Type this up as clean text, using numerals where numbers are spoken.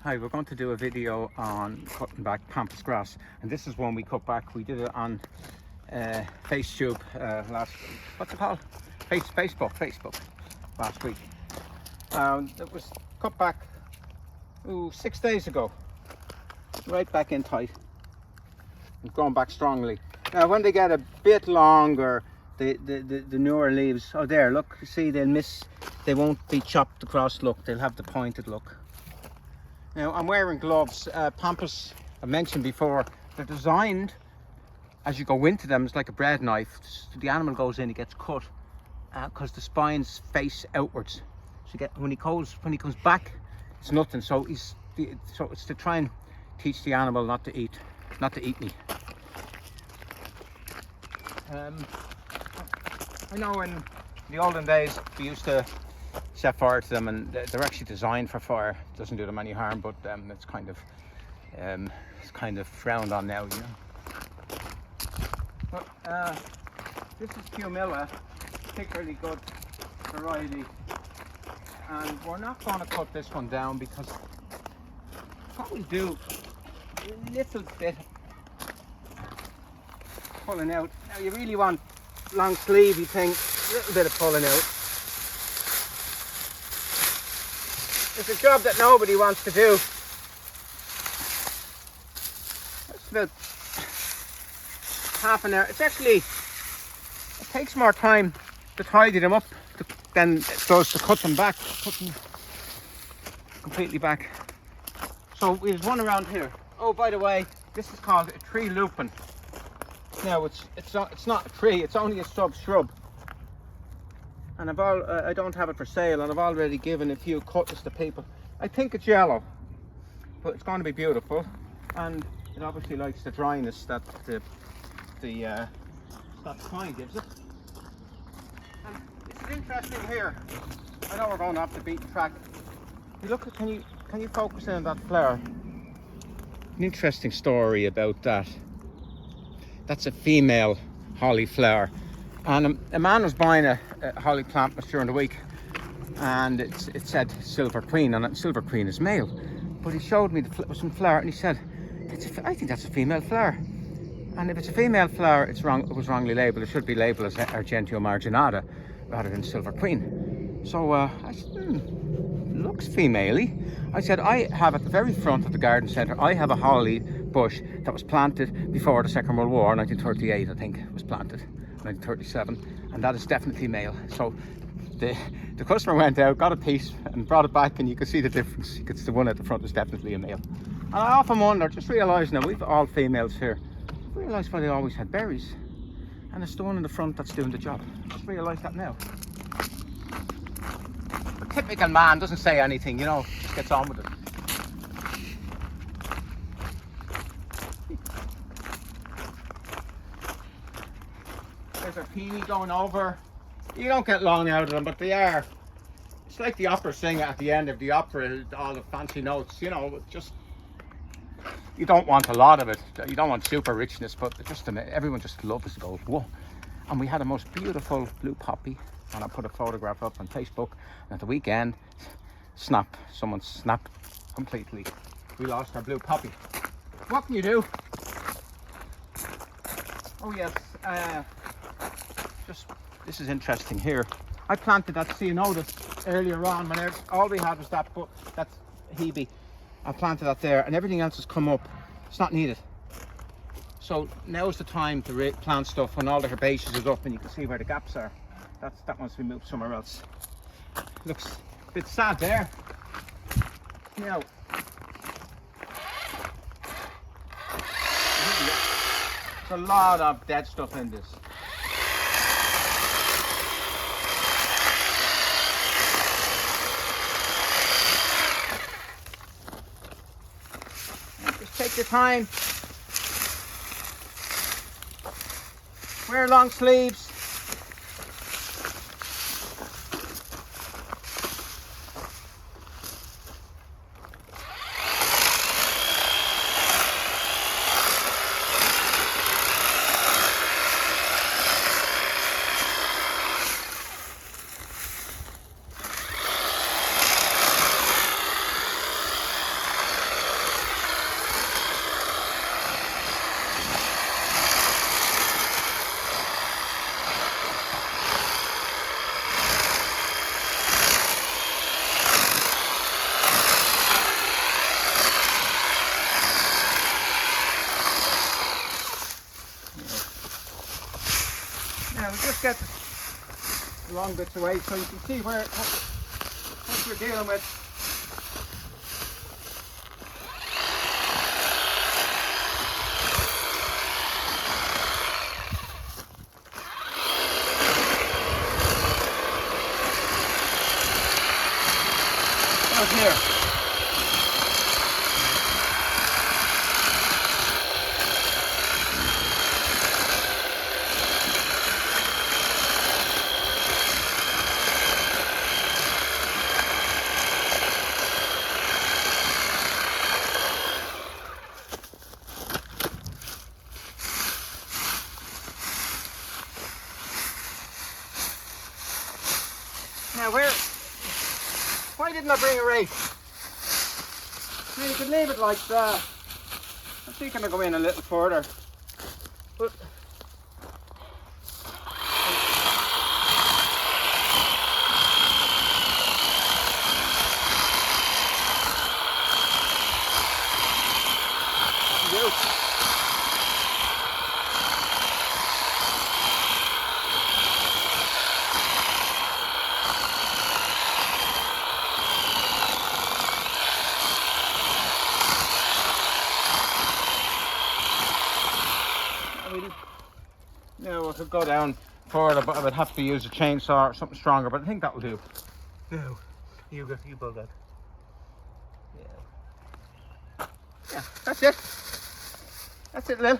Hi, we're going to do a video on cutting back Pampas grass, and this is one we cut back. We did it on FaceTube what's it called? Facebook last week. It was cut back 6 days ago, right back in tight and growing back strongly. Now when they get a bit longer, the newer leaves, oh there, look, you see, they won't be chopped across, look, they'll have the pointed look. Now I'm wearing gloves. Pampas, I mentioned before, they're designed as you go into them, it's like a bread knife. So the animal goes in, he gets cut because the spines face outwards. So when he comes back, it's nothing. So it's to try and teach the animal not to eat me. I know in the olden days we used to set fire to them, and they're actually designed for fire. It doesn't do them any harm, but it's kind of frowned on now, you know. But this is Pumila, particularly good variety, and we're not going to cut this one down because what we do a little bit pulling out. Now you really want long sleevey thing, a little bit of pulling out. It's a job that nobody wants to do. It's about half an hour. It takes more time to tidy them up than it does to cut them completely back. So we have one around here. Oh, by the way, this is called a tree lupin. Now it's not a tree, it's only a shrub. And I don't have it for sale, and I've already given a few cutters to people. I think it's yellow, but it's going to be beautiful, and it obviously likes the dryness that the pine gives it. And it's interesting here. I know we're going off the beaten track. You look at, can you focus in on that flower? An interesting story about that. That's a female holly flower. And a man was buying a holly plant during the week, and it said Silver Queen on it. Silver Queen is male, but he showed me some flower, and he said, I think that's a female flower. And if it's a female flower, it was wrongly labelled. It should be labelled as Argentio marginata rather than Silver Queen. So I said, looks female-y. I said, I have at the very front of the garden centre, I have a holly bush that was planted before the Second World War, 1938 I think it was planted. 1937, and that is definitely male. So the customer went out, got a piece and brought it back, and you could see the difference. The one at the front is definitely a male. And I often wonder, just realised now we've all females here, I realised why they always had berries, and it's the one in the front that's doing the job. Just realised that now. A typical man doesn't say anything, you know, just gets on with it. There's a peony going over. You don't get long out of them, but they are. It's like the opera singer at the end of the opera, all the fancy notes, you know, just, you don't want a lot of it. You don't want super richness, but just everyone just loves to go, whoa. And we had a most beautiful blue poppy, and I put a photograph up on Facebook, and at the weekend, someone snapped completely. We lost our blue poppy. What can you do? Oh yes, this is interesting here. I planted that Ceanothus earlier on when all we had was that Hebe. I planted that there, and everything else has come up. It's not needed. So now's the time to plant stuff when all the herbaceous is up and you can see where the gaps are. That wants to be moved somewhere else. Looks a bit sad there. Now, there's a lot of dead stuff in this. Just take your time. Wear long sleeves. long bits away so you can see what you're dealing with. Out here. Now why didn't I bring a rake? Now you could leave it like that. I'm thinking of going in a little further. But no, I could go down further, but I would have to use a chainsaw or something stronger, but I think that will do. No, you build that. Yeah, that's it. That's it, Lil.